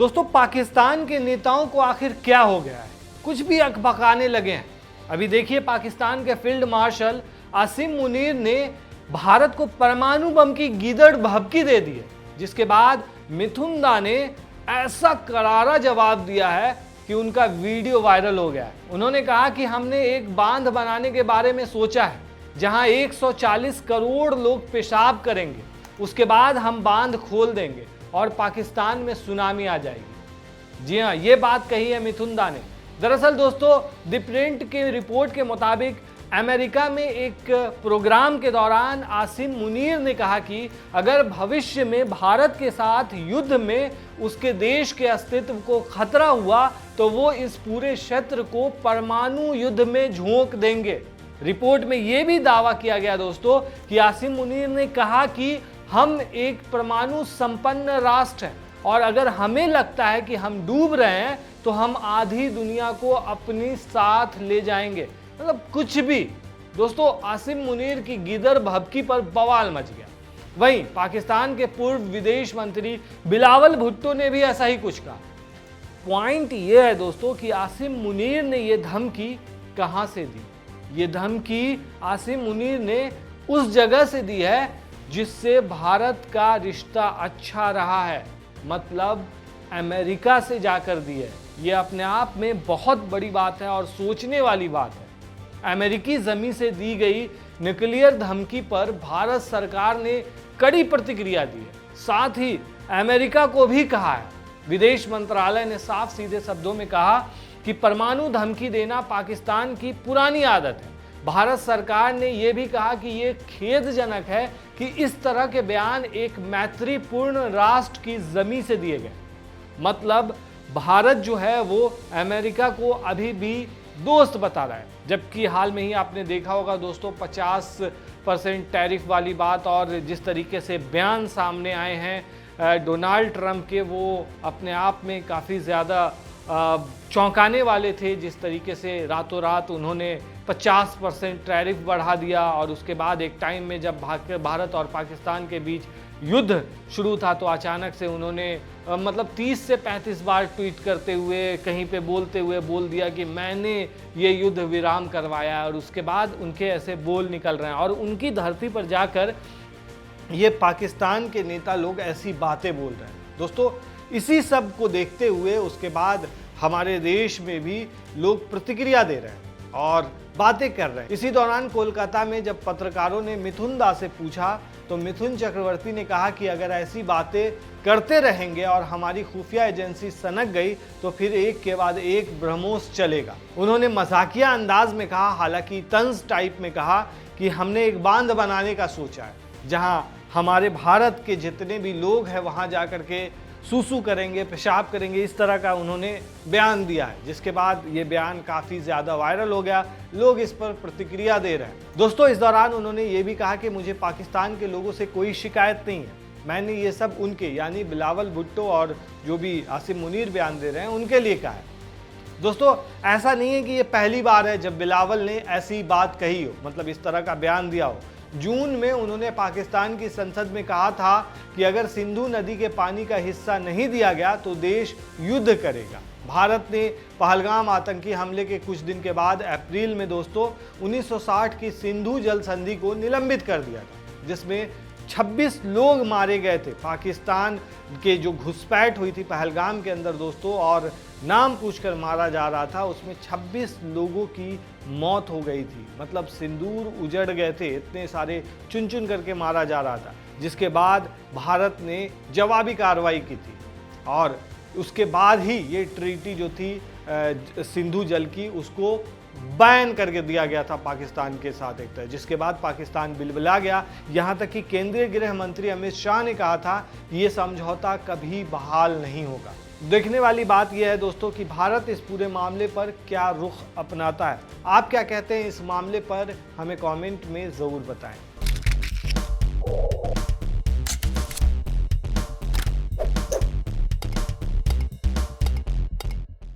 दोस्तों, पाकिस्तान के नेताओं को आखिर क्या हो गया है? कुछ भी अकबकाने लगे हैं। अभी देखिए, पाकिस्तान के फील्ड मार्शल आसिम मुनीर ने भारत को परमाणु बम की गीदड़ भभकी दे दी है, जिसके बाद मिथुन दा ने ऐसा करारा जवाब दिया है कि उनका वीडियो वायरल हो गया है। उन्होंने कहा कि हमने एक बांध बनाने के बारे में सोचा है जहां 140 करोड़ लोग पेशाब करेंगे, उसके बाद हम बांध खोल देंगे और पाकिस्तान में सुनामी आ जाएगी। जी हाँ, ये बात कही है मिथुन दा ने। दरअसल दोस्तों, द प्रिंट के रिपोर्ट के मुताबिक अमेरिका में एक प्रोग्राम के दौरान आसिम मुनीर ने कहा कि अगर भविष्य में भारत के साथ युद्ध में उसके देश के अस्तित्व को खतरा हुआ तो वो इस पूरे क्षेत्र को परमाणु युद्ध में झोंक देंगे। रिपोर्ट में यह भी दावा किया गया दोस्तों कि आसिम मुनीर ने कहा कि हम एक परमाणु संपन्न राष्ट्र हैं और अगर हमें लगता है कि हम डूब रहे हैं तो हम आधी दुनिया को अपने साथ ले जाएंगे। मतलब कुछ भी। दोस्तों, आसिम मुनीर की गीदड़ भभकी पर बवाल मच गया। वहीं पाकिस्तान के पूर्व विदेश मंत्री बिलावल भुट्टो ने भी ऐसा ही कुछ कहा। पॉइंट यह है दोस्तों कि आसिम मुनीर ने यह धमकी कहां से दी? ये धमकी आसिम मुनीर ने उस जगह से दी है जिससे भारत का रिश्ता अच्छा रहा है, मतलब अमेरिका से जाकर दी है। ये अपने आप में बहुत बड़ी बात है और सोचने वाली बात है। अमेरिकी जमीन से दी गई न्यूक्लियर धमकी पर भारत सरकार ने कड़ी प्रतिक्रिया दी है। साथ ही अमेरिका को भी कहा है। विदेश मंत्रालय ने साफ सीधे शब्दों में कहा कि परमाणु धमकी देना पाकिस्तान की पुरानी आदत है। भारत सरकार ने यह भी कहा कि यह खेदजनक है कि इस तरह के बयान एक मैत्रीपूर्ण राष्ट्र की जमीन से दिए गए। मतलब भारत जो है वो अमेरिका को अभी भी दोस्त बता रहा है, जबकि हाल में ही आपने देखा होगा दोस्तों 50% टैरिफ वाली बात और जिस तरीके से बयान सामने आए हैं डोनाल्ड ट्रंप के, वो अपने आप में काफ़ी ज़्यादा चौंकाने वाले थे। जिस तरीके से रातों रात उन्होंने 50% टैरिफ बढ़ा दिया और उसके बाद एक टाइम में जब भारत और पाकिस्तान के बीच युद्ध शुरू था तो अचानक से उन्होंने मतलब 30 से 35 बार ट्वीट करते हुए, कहीं पे बोलते हुए बोल दिया कि मैंने ये युद्ध विराम करवाया, और उसके बाद उनके ऐसे बोल निकल रहे हैं और उनकी धरती पर जाकर ये पाकिस्तान के नेता लोग ऐसी बातें बोल रहे हैं। दोस्तों, इसी सब को देखते हुए उसके बाद हमारे देश में भी लोग प्रतिक्रिया दे रहे हैं और बातें कर रहे हैं। इसी दौरान कोलकाता में जब पत्रकारों ने मिथुन दा से पूछा तो मिथुन चक्रवर्ती ने कहा कि अगर ऐसी बातें करते रहेंगे और हमारी खुफिया एजेंसी सनक गई तो फिर एक के बाद एक ब्रह्मोस चलेगा। उन्होंने मजाकिया अंदाज में कहा, हालांकि तंज टाइप में कहा कि हमने एक बांध बनाने का सोचा है जहां हमारे भारत के जितने भी लोग हैं वहां जाकर के सूसू करेंगे, पेशाब करेंगे। इस तरह का उन्होंने बयान दिया है, जिसके बाद ये बयान काफ़ी ज़्यादा वायरल हो गया। लोग इस पर प्रतिक्रिया दे रहे हैं। दोस्तों, इस दौरान उन्होंने ये भी कहा कि मुझे पाकिस्तान के लोगों से कोई शिकायत नहीं है, मैंने ये सब उनके यानी बिलावल भुट्टो और जो भी आसिम मुनीर बयान दे रहे हैं उनके लिए कहा है। दोस्तों, ऐसा नहीं है कि ये पहली बार है जब बिलावल ने ऐसी बात कही हो, मतलब इस तरह का बयान दिया हो। जून में उन्होंने पाकिस्तान की संसद में कहा था कि अगर सिंधु नदी के पानी का हिस्सा नहीं दिया गया तो देश युद्ध करेगा। भारत ने पहलगाम आतंकी हमले के कुछ दिन के बाद अप्रैल में दोस्तों 1960 की सिंधु जल संधि को निलंबित कर दिया था, जिसमें 26 लोग मारे गए थे। पाकिस्तान के जो घुसपैठ हुई थी पहलगाम के अंदर दोस्तों और नाम पूछकर मारा जा रहा था, उसमें 26 लोगों की मौत हो गई थी। मतलब सिंदूर उजड़ गए थे, इतने सारे चुन चुन करके मारा जा रहा था। जिसके बाद भारत ने जवाबी कार्रवाई की थी और उसके बाद ही ये ट्रीटी जो थी सिंधु जल की उसको बैन करके दिया गया था पाकिस्तान के साथ एक तरह, जिसके बाद पाकिस्तान बिलबिला गया। यहाँ तक कि केंद्रीय गृह मंत्री अमित शाह ने कहा था ये समझौता कभी बहाल नहीं होगा। देखने वाली बात यह है दोस्तों कि भारत इस पूरे मामले पर क्या रुख अपनाता है। आप क्या कहते हैं इस मामले पर, हमें कमेंट में ज़रूर बताएं।